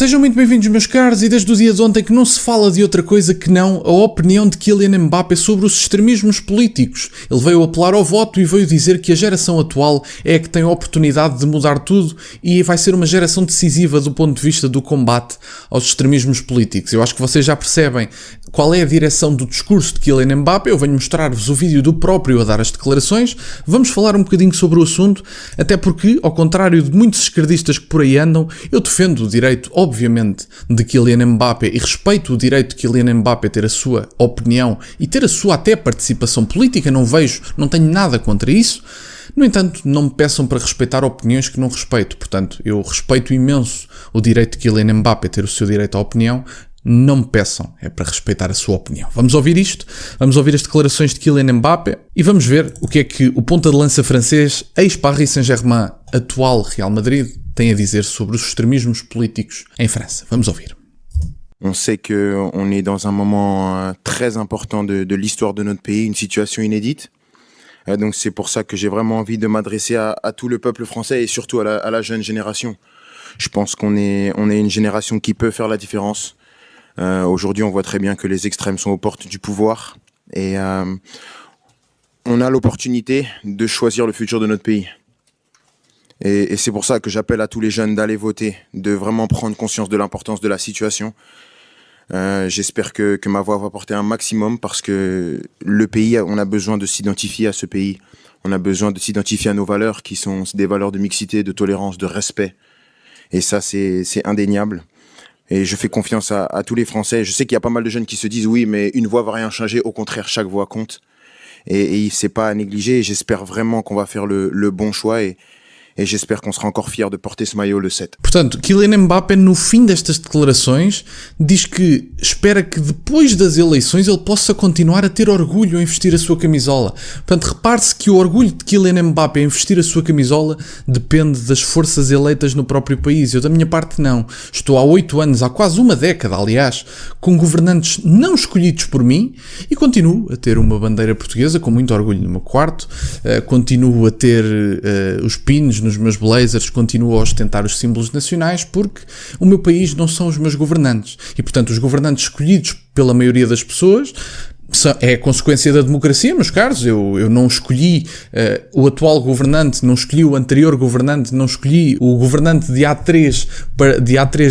Sejam muito bem-vindos, meus caros, e desde o dia de ontem que não se fala de outra coisa que não a opinião de Kylian Mbappé sobre os extremismos políticos. Ele veio apelar ao voto e veio dizer que a geração atual é a que tem a oportunidade de mudar tudo e vai ser uma geração decisiva do ponto de vista do combate aos extremismos políticos. Eu acho que vocês já percebem qual é a direção do discurso de Kylian Mbappé. Eu venho mostrar-vos o vídeo do próprio a dar as declarações. Vamos falar um bocadinho sobre o assunto, até porque, ao contrário de muitos esquerdistas que por aí andam, eu defendo o direito, obviamente, de Kylian Mbappé e respeito o direito de Kylian Mbappé ter a sua opinião e ter a sua até participação política. Não tenho nada contra isso. No entanto, não me peçam para respeitar opiniões que não respeito. Portanto, eu respeito imenso o direito de Kylian Mbappé ter o seu direito à opinião. Não me peçam, é para respeitar a sua opinião. Vamos ouvir isto, vamos ouvir as declarações de Kylian Mbappé e vamos ver o que é que o ponta de lança francês, ex-Paris Saint-Germain, atual Real Madrid, tem a dizer sobre os extremismos políticos em França. Vamos ouvir. On sait qu'on est dans un moment très important de l'histoire de notre pays, une situation inédite. Donc c'est pour ça que j'ai vraiment envie de m'adresser à tout le peuple français et surtout à la jeune génération. Je pense qu'on est une génération qui peut faire la différence. Aujourd'hui, on voit très bien que les extrêmes sont aux portes du pouvoir et on a l'opportunité de choisir le futur de notre pays. Et c'est pour ça que j'appelle à tous les jeunes d'aller voter, de vraiment prendre conscience de l'importance de la situation. J'espère que ma voix va porter un maximum parce que le pays, on a besoin de s'identifier à ce pays. On a besoin de s'identifier à nos valeurs qui sont des valeurs de mixité, de tolérance, de respect. Et ça, c'est indéniable. Et je fais confiance à tous les Français. Je sais qu'il y a pas mal de jeunes qui se disent oui, mais une voix va rien changer. Au contraire, chaque voix compte. Et c'est pas à négliger. Et j'espère vraiment qu'on va faire le bon choix. Et j'espère qu'on sera encore fiers de porter ce maillot le 7. Portanto, Kylian Mbappé, no fim destas declarações, diz que espera que depois das eleições ele possa continuar a ter orgulho em vestir a sua camisola. Portanto, repare-se que o orgulho de Kylian Mbappé em vestir a sua camisola depende das forças eleitas no próprio país. Eu, da minha parte, não. Estou há 8 anos, há quase uma década, aliás, com governantes não escolhidos por mim e continuo a ter uma bandeira portuguesa com muito orgulho no meu quarto, continuo a ter os pinos nos meus blazers, continuo a ostentar os símbolos nacionais porque o meu país não são os meus governantes e, portanto, os governantes escolhidos pela maioria das pessoas é a consequência da democracia, meus caros. Eu não escolhi o atual governante, não escolhi o anterior governante, não escolhi o governante de há 3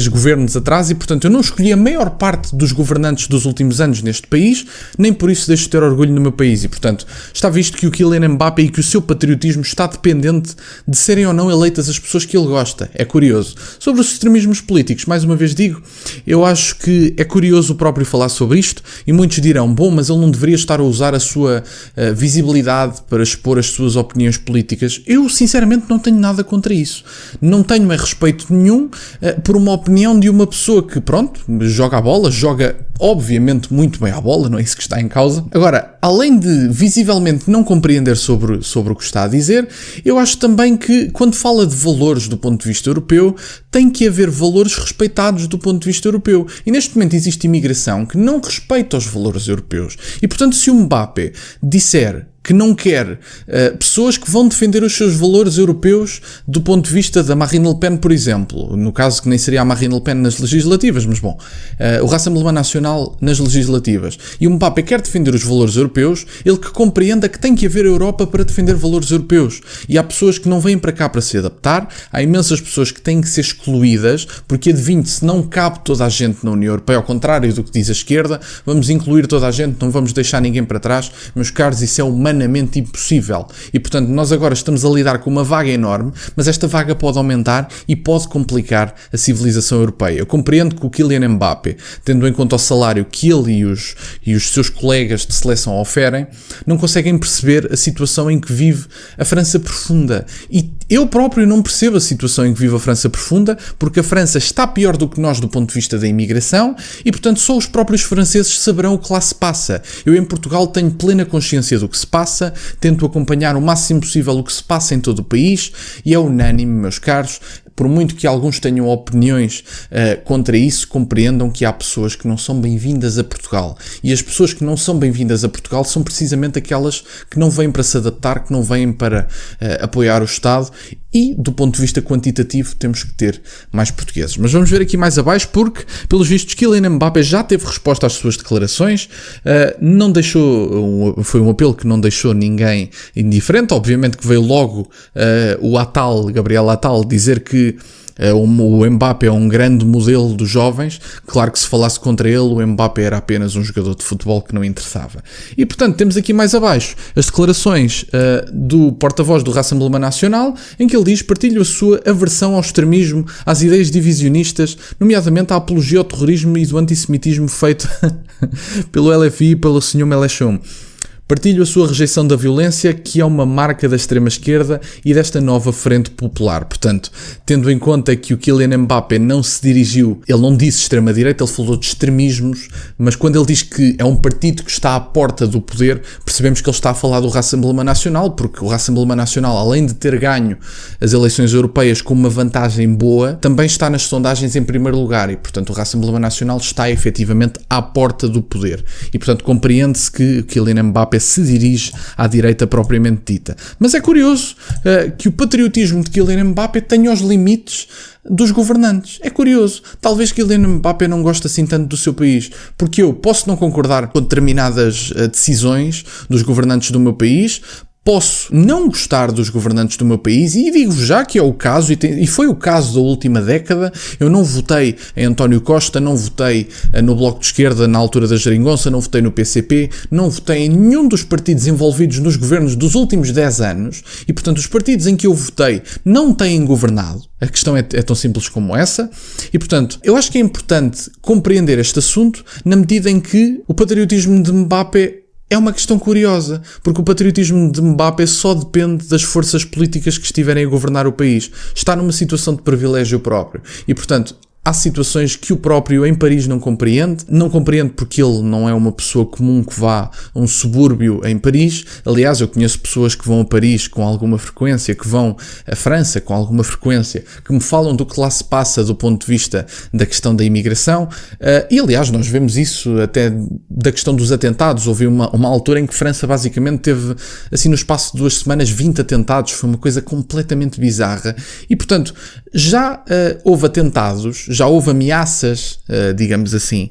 governos atrás e, portanto, eu não escolhi a maior parte dos governantes dos últimos anos neste país, nem por isso deixo de ter orgulho no meu país. E, portanto, está visto que o Kylian Mbappé e que o seu patriotismo está dependente de serem ou não eleitas as pessoas que ele gosta. É curioso. Sobre os extremismos políticos, mais uma vez digo, eu acho que é curioso o próprio falar sobre isto e muitos dirão, bom, mas ele não deveria estar a usar a sua visibilidade para expor as suas opiniões políticas. Eu, sinceramente, não tenho nada contra isso. Não tenho respeito nenhum por uma opinião de uma pessoa que, pronto, joga a bola, joga, obviamente, muito bem a bola, não é isso que está em causa. Agora, além de visivelmente não compreender sobre o que está a dizer, eu acho também que, quando fala de valores do ponto de vista europeu, tem que haver valores respeitados do ponto de vista europeu. E neste momento existe imigração que não respeita os valores europeus. E, portanto, se o Mbappé disser que não quer pessoas que vão defender os seus valores europeus do ponto de vista da Marine Le Pen, por exemplo, no caso que nem seria a Marine Le Pen nas legislativas, mas bom, o Rassemblement National nas legislativas, e o Mbappé quer defender os valores europeus, ele que compreenda que tem que haver Europa para defender valores europeus, e há pessoas que não vêm para cá para se adaptar, há imensas pessoas que têm que ser excluídas, porque adivinhe-se, não cabe toda a gente na União Europeia, ao contrário do que diz a esquerda, vamos incluir toda a gente, não vamos deixar ninguém para trás. Meus caros, isso é humanamente impossível. E, portanto, nós agora estamos a lidar com uma vaga enorme, mas esta vaga pode aumentar e pode complicar a civilização europeia. Eu compreendo que o Kylian Mbappé, tendo em conta o salário que ele e os seus colegas de seleção oferem, não conseguem perceber a situação em que vive a França profunda. E eu próprio não percebo a situação em que vive a França profunda, porque a França está pior do que nós do ponto de vista da imigração e, portanto, só os próprios franceses saberão o que lá se passa. Eu, em Portugal, tenho plena consciência do que se passa, tento acompanhar o máximo possível o que se passa em todo o país e é unânime, meus caros, por muito que alguns tenham opiniões contra isso, compreendam que há pessoas que não são bem-vindas a Portugal. E as pessoas que não são bem-vindas a Portugal são precisamente aquelas que não vêm para se adaptar, que não vêm para apoiar o Estado E, do ponto de vista quantitativo, temos que ter mais portugueses. Mas vamos ver aqui mais abaixo, porque, pelos vistos, Kylian Mbappé já teve resposta às suas declarações. Não deixou, foi um apelo que não deixou ninguém indiferente. Obviamente que veio logo o Gabriel Attal, dizer que o Mbappé é um grande modelo dos jovens. Claro que se falasse contra ele, o Mbappé era apenas um jogador de futebol que não interessava. E portanto temos aqui mais abaixo as declarações do porta-voz do Rassemblement Nacional, em que ele diz: partilho a sua aversão ao extremismo, às ideias divisionistas, nomeadamente à apologia ao terrorismo e do antissemitismo feito pelo LFI e pelo Sr. Mélenchon. Partilho a sua rejeição da violência, que é uma marca da extrema-esquerda e desta nova frente popular. Portanto, tendo em conta que o Kylian Mbappé não se dirigiu, ele não disse extrema-direita, ele falou de extremismos, mas quando ele diz que é um partido que está à porta do poder, percebemos que ele está a falar do Rassemblement Nacional, porque o Rassemblement Nacional, além de ter ganho as eleições europeias com uma vantagem boa, também está nas sondagens em primeiro lugar e, portanto, o Rassemblement Nacional está efetivamente à porta do poder. E, portanto, compreende-se que o Kylian Mbappé se dirige à direita propriamente dita. Mas é curioso que o patriotismo de Kylian Mbappé tenha os limites dos governantes. É curioso. Talvez Kylian Mbappé não goste assim tanto do seu país, porque eu posso não concordar com determinadas decisões dos governantes do meu país, posso não gostar dos governantes do meu país, e digo-vos já que é o caso, e foi o caso da última década. Eu não votei em António Costa, não votei no Bloco de Esquerda na altura da Geringonça, não votei no PCP, não votei em nenhum dos partidos envolvidos nos governos dos últimos 10 anos, e portanto os partidos em que eu votei não têm governado. A questão é tão simples como essa, e portanto eu acho que é importante compreender este assunto na medida em que o patriotismo de Mbappé é uma questão curiosa, porque o patriotismo de Mbappé só depende das forças políticas que estiverem a governar o país. Está numa situação de privilégio próprio. E, portanto, há situações que o próprio em Paris não compreende. Não compreende porque ele não é uma pessoa comum que vá a um subúrbio em Paris. Aliás, eu conheço pessoas que vão a Paris com alguma frequência, que vão à França com alguma frequência, que me falam do que lá se passa do ponto de vista da questão da imigração. E, aliás, nós vemos isso até da questão dos atentados. Houve uma altura em que França basicamente teve, assim, no espaço de 2 semanas, 20 atentados. Foi uma coisa completamente bizarra. E, portanto, já houve atentados, já houve ameaças, digamos assim,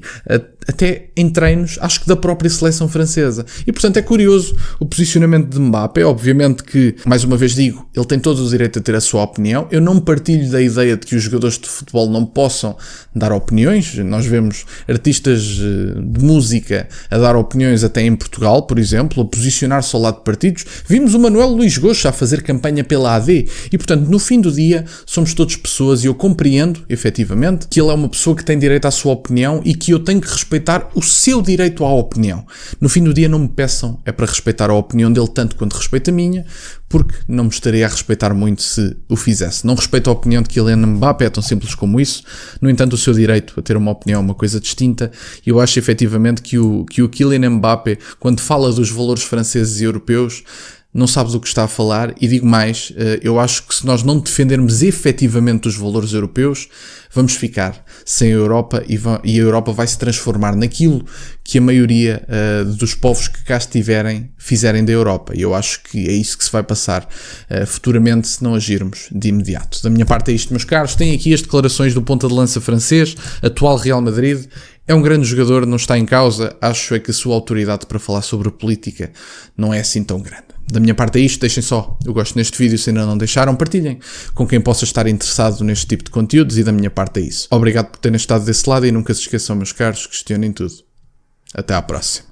até em treinos, acho que da própria seleção francesa. E, portanto, é curioso o posicionamento de Mbappé. Obviamente que, mais uma vez digo, ele tem todo o direito a ter a sua opinião. Eu não partilho da ideia de que os jogadores de futebol não possam dar opiniões. Nós vemos artistas de música a dar opiniões até em Portugal, por exemplo, a posicionar-se ao lado de partidos. Vimos o Manuel Luís Goxa a fazer campanha pela AD. E, portanto, no fim do dia, somos todos pessoas, e eu compreendo, efetivamente, que ele é uma pessoa que tem direito à sua opinião e que eu tenho que respeitar o seu direito à opinião. No fim do dia, não me peçam para respeitar a opinião dele tanto quanto respeito a minha, porque não me estaria a respeitar muito se o fizesse. Não respeito a opinião de Kylian Mbappé, é tão simples como isso. No entanto, o seu direito a ter uma opinião é uma coisa distinta, e eu acho efetivamente que o Kylian Mbappé, quando fala dos valores franceses e europeus, não sabe do que está a falar. E digo mais, eu acho que se nós não defendermos efetivamente os valores europeus, vamos ficar sem a Europa, e a Europa vai se transformar naquilo que a maioria dos povos que cá estiverem fizerem da Europa. E eu acho que é isso que se vai passar futuramente se não agirmos de imediato. Da minha parte é isto, meus caros. Tem aqui as declarações do ponta de lança francês, atual Real Madrid. É um grande jogador, não está em causa. Acho é que a sua autoridade para falar sobre política não é assim tão grande. Da minha parte é isto, deixem só o gosto neste vídeo, se ainda não deixaram, partilhem com quem possa estar interessado neste tipo de conteúdos, e da minha parte é isso. Obrigado por terem estado desse lado, e nunca se esqueçam, meus caros, questionem tudo. Até à próxima.